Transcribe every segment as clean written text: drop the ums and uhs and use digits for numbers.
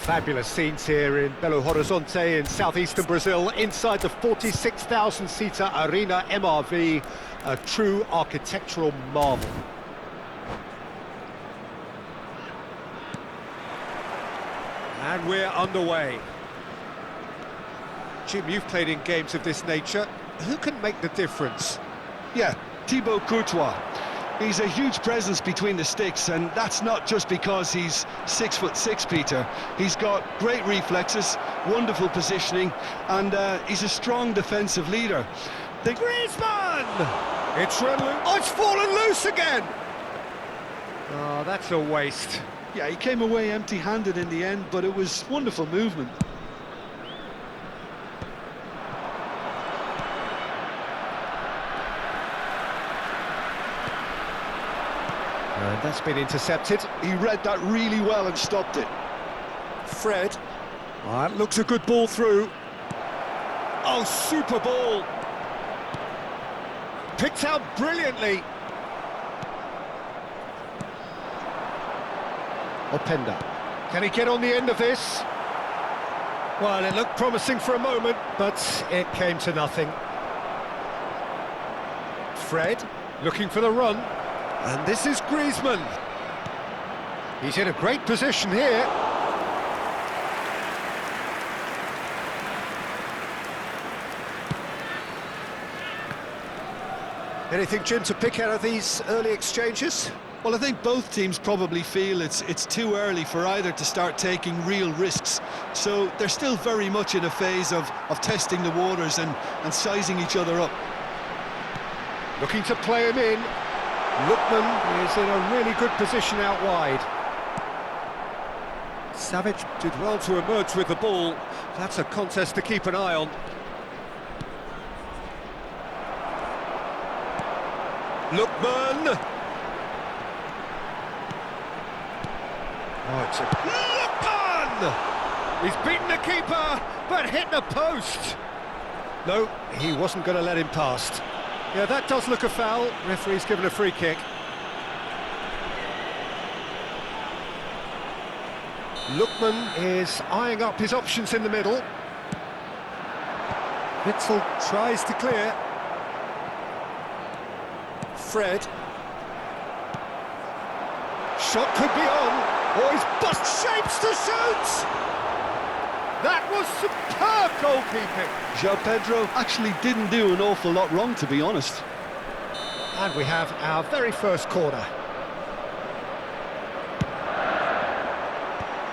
Fabulous scenes here in Belo Horizonte in southeastern Brazil, inside the 46,000-seater Arena MRV, a true architectural marvel. And we're underway. Jim, you've played in games of this nature. Who can make the difference? Yeah, Thibaut Courtois. He's a huge presence between the sticks, and that's not just because he's 6'6", Peter. He's got great reflexes, wonderful positioning, and he's a strong defensive leader. Griezmann! It's run loose. Oh, it's fallen loose again! Oh, that's a waste. Yeah, he came away empty-handed in the end, but it was wonderful movement. And that's been intercepted. He read that really well and stopped it. Fred. Oh, that looks a good ball through. Oh, super ball. Picked out brilliantly. Openda. Can he get on the end of this? Well, it looked promising for a moment, but it came to nothing. Fred, looking for the run. And this is Griezmann. He's in a great position here. Anything, Jim, to pick out of these early exchanges? Well, I think both teams probably feel it's too early for either to start taking real risks. So they're still very much in a phase of testing the waters and sizing each other up. Looking to play him in. Lookman is in a really good position out wide. Savage did well to emerge with the ball. That's a contest to keep an eye on. Lookman! Oh, it's a... Lookman! He's beaten the keeper, but hit the post! No, he wasn't going to let him past. Yeah, that does look a foul. Referee's given a free kick. Lookman is eyeing up his options in the middle. Witzel tries to clear. Fred. Shot could be on. Oh, he's bust shapes to shoot! That was superb goalkeeping. João Pedro actually didn't do an awful lot wrong, to be honest. And we have our very first corner.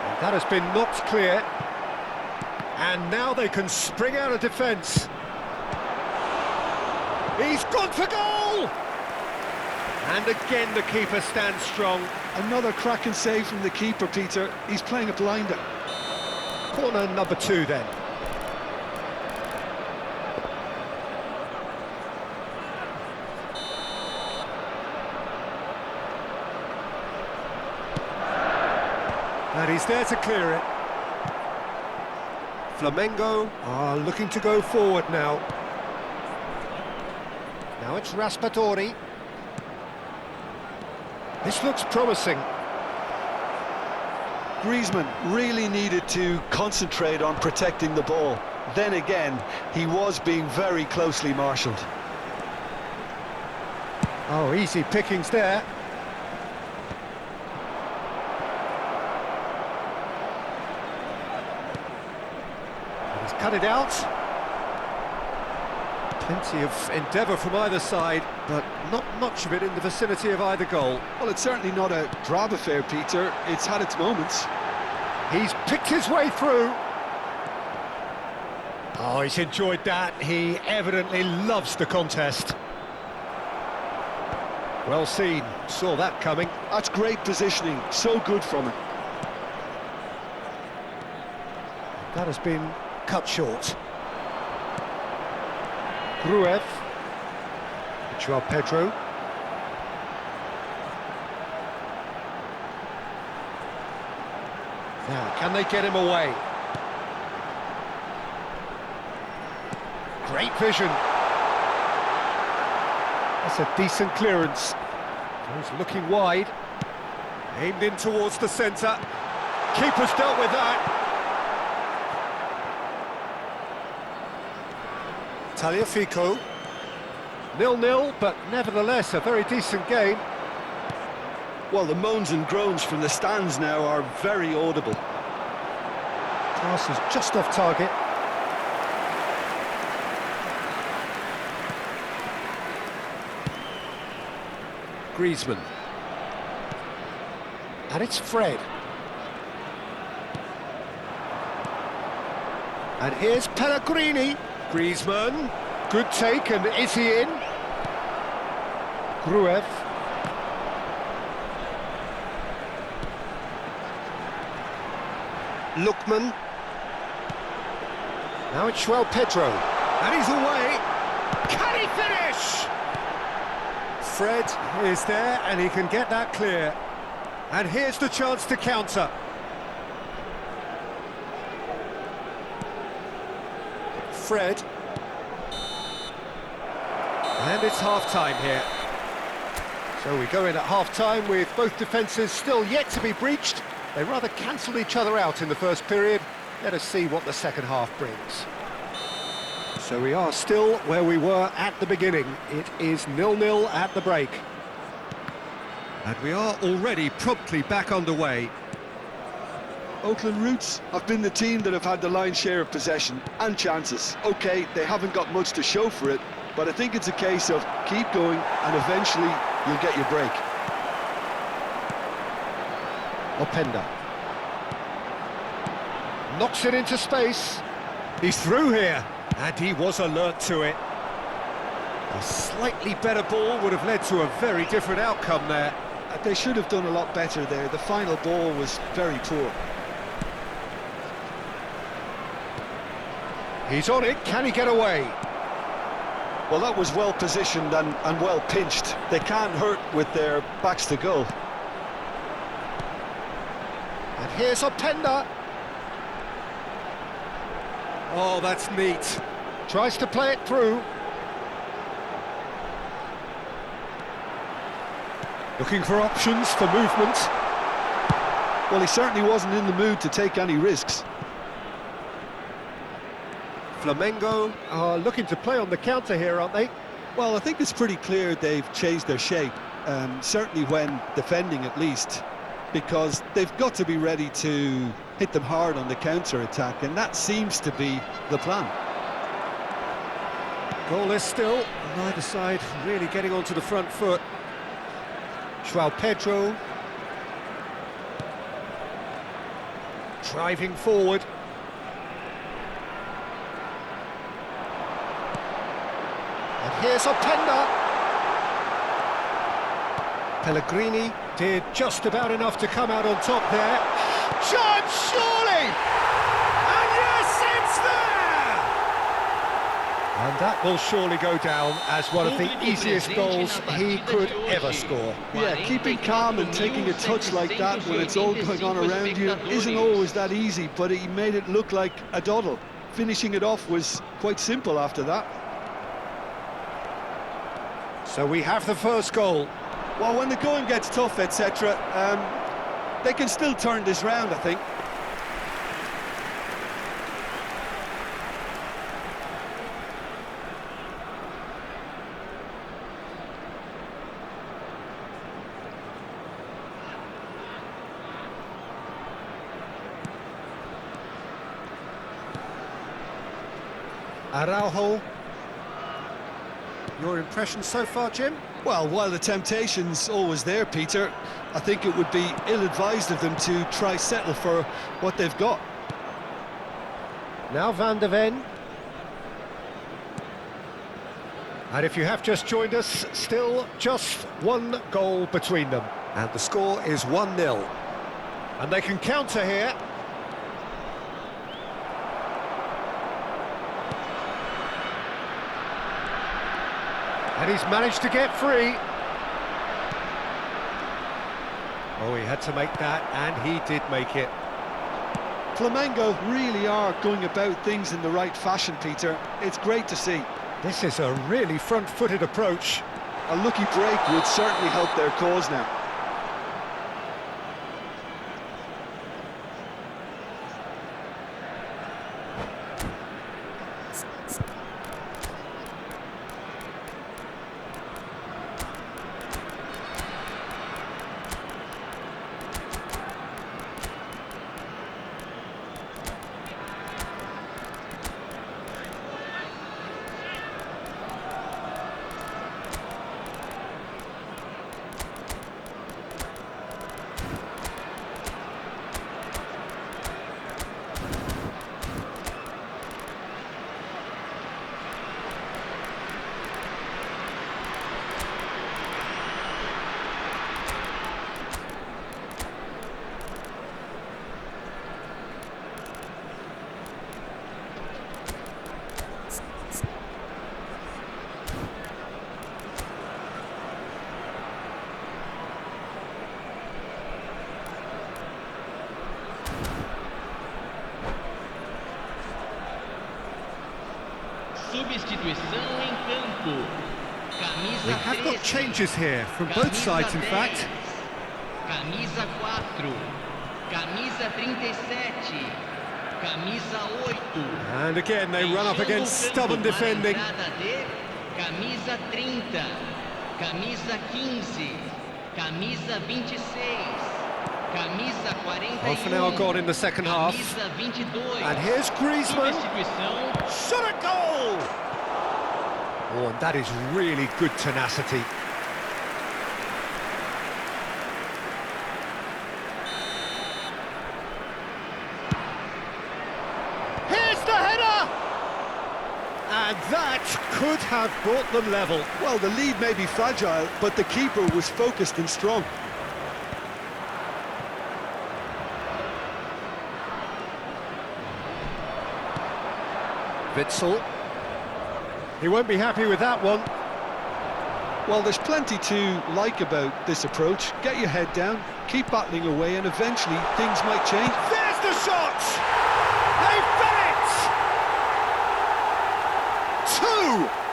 And that has been knocked clear. And now they can spring out of defence. He's gone for goal! And again the keeper stands strong. Another cracking save from the keeper, Peter. He's playing a blinder. Corner number 2 then. And he's there to clear it. Flamengo are looking to go forward now. Now it's Raspadori. This looks promising. Griezmann really needed to concentrate on protecting the ball. Then again, he was being very closely marshalled. Oh, easy pickings there. He's cut it out. Plenty of endeavour from either side, but not much of it in the vicinity of either goal. Well, it's certainly not a drab affair, Peter. It's had its moments. He's picked his way through. Oh, he's enjoyed that. He evidently loves the contest. Well seen. Saw that coming. That's great positioning. So good from him. That has been cut short. Gruev. João Pedro. Now, can they get him away? Great vision. That's a decent clearance. He's looking wide. Aimed in towards the centre. Keeper's dealt with that. Tagliafico. 0-0, but nevertheless a very decent game. Well, the moans and groans from the stands now are very audible. Pass is just off target. Griezmann. And it's Fred. And here's Pellegrini. Griezmann. Good take, and is he in? Gruev. Lookman. Now it's Pedro. And he's away. Can he finish? Fred is there, and he can get that clear. And here's the chance to counter. Fred. And it's half-time here. So we go in at half-time with both defences still yet to be breached. They rather cancelled each other out in the first period. Let us see what the second half brings. So we are still where we were at the beginning. It is 0-0 at the break. And we are already promptly back underway. Oakland Roots have been the team that have had the lion's share of possession and chances. OK, they haven't got much to show for it, but I think it's a case of keep going and eventually you'll get your break. Openda. Knocks it into space. He's through here, and he was alert to it. A slightly better ball would have led to a very different outcome there. They should have done a lot better there. The final ball was very poor. He's on it. Can he get away? Well, that was well positioned and well pinched. They can't hurt with their backs to goal. And here's Openda. Oh, that's neat. Tries to play it through. Looking for options for movement. Well, he certainly wasn't in the mood to take any risks. Flamengo are looking to play on the counter here, aren't they? Well, I think it's pretty clear they've changed their shape, certainly when defending at least, because they've got to be ready to hit them hard on the counter-attack, and that seems to be the plan. Goalless still, neither side really getting onto the front foot. Pedro driving forward. And here's Openda. Pellegrini did just about enough to come out on top there. Chance, surely! And yes, it's there! And that will surely go down as one of the easiest goals he could ever score. Yeah, keeping calm and taking a touch like that when it's all going on around you isn't always that easy, but he made it look like a doddle. Finishing it off was quite simple after that. So we have the first goal. Well, when the going gets tough, etc., they can still turn this round, I think. Araujo. Your impression so far, Jim? Well, while the temptation's always there, Peter, I think it would be ill-advised of them to try settle for what they've got. Now Van de Ven. And if you have just joined us, still just one goal between them. And the score is 1-0. And they can counter here. And he's managed to get free. Oh, he had to make that, and he did make it. Flamengo really are going about things in the right fashion, Peter. It's great to see. This is a really front-footed approach. A lucky break would certainly help their cause now. Substituição em campo. Camisa We have got 13. changes here from both Camisa sides, in 10. fact. Camisa 4. Camisa 37. Camisa 8. And again, they run up against stubborn defending. Camisa 30. Camisa 15. Camisa 26. Camisa 41. Half an hour gone in the second half. Camisa 22. And here's Griezmann. Substituição. Shot a goal! Oh, and that is really good tenacity. Here's the header! And that could have brought them level. Well, the lead may be fragile, but the keeper was focused and strong. Witsel. He won't be happy with that one. Well, there's plenty to like about this approach. Get your head down, keep battling away, and eventually things might change. There's the shot! They've done it!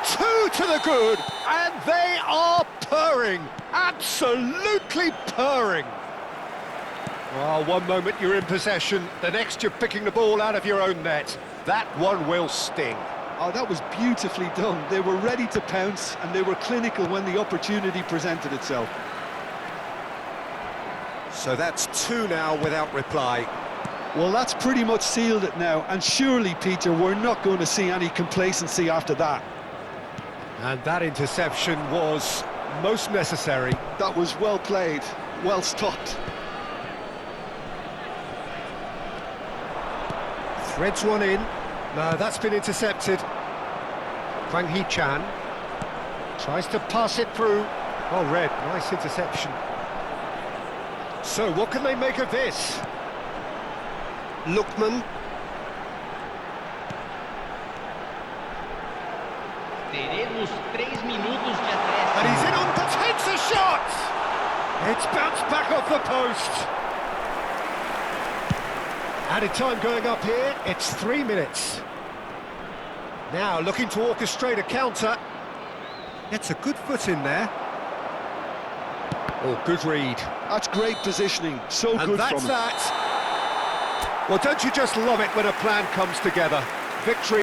Two to the good, and they are purring, absolutely purring. Well, one moment you're in possession, the next you're picking the ball out of your own net. That one will sting. Oh, that was beautifully done. They were ready to pounce, and they were clinical when the opportunity presented itself. So that's two now without reply. Well, that's pretty much sealed it now, and surely, Peter, we're not going to see any complacency after that. And that interception was most necessary. That was well played, well stopped. Threads one in. No, that's been intercepted. Kwang Hee-chan tries to pass it through. Oh, red, nice interception. So, what can they make of this? Lookman. Teremos 3 minutos de acréscimo. And he's in on, takes a shot! It's bounced back off the post. Added time going up here, it's 3 minutes. Now looking to orchestrate a counter. Gets a good foot in there. Oh, good read. That's great positioning, so And good that's from him. that. Well, don't you just love it when a plan comes together? Victory.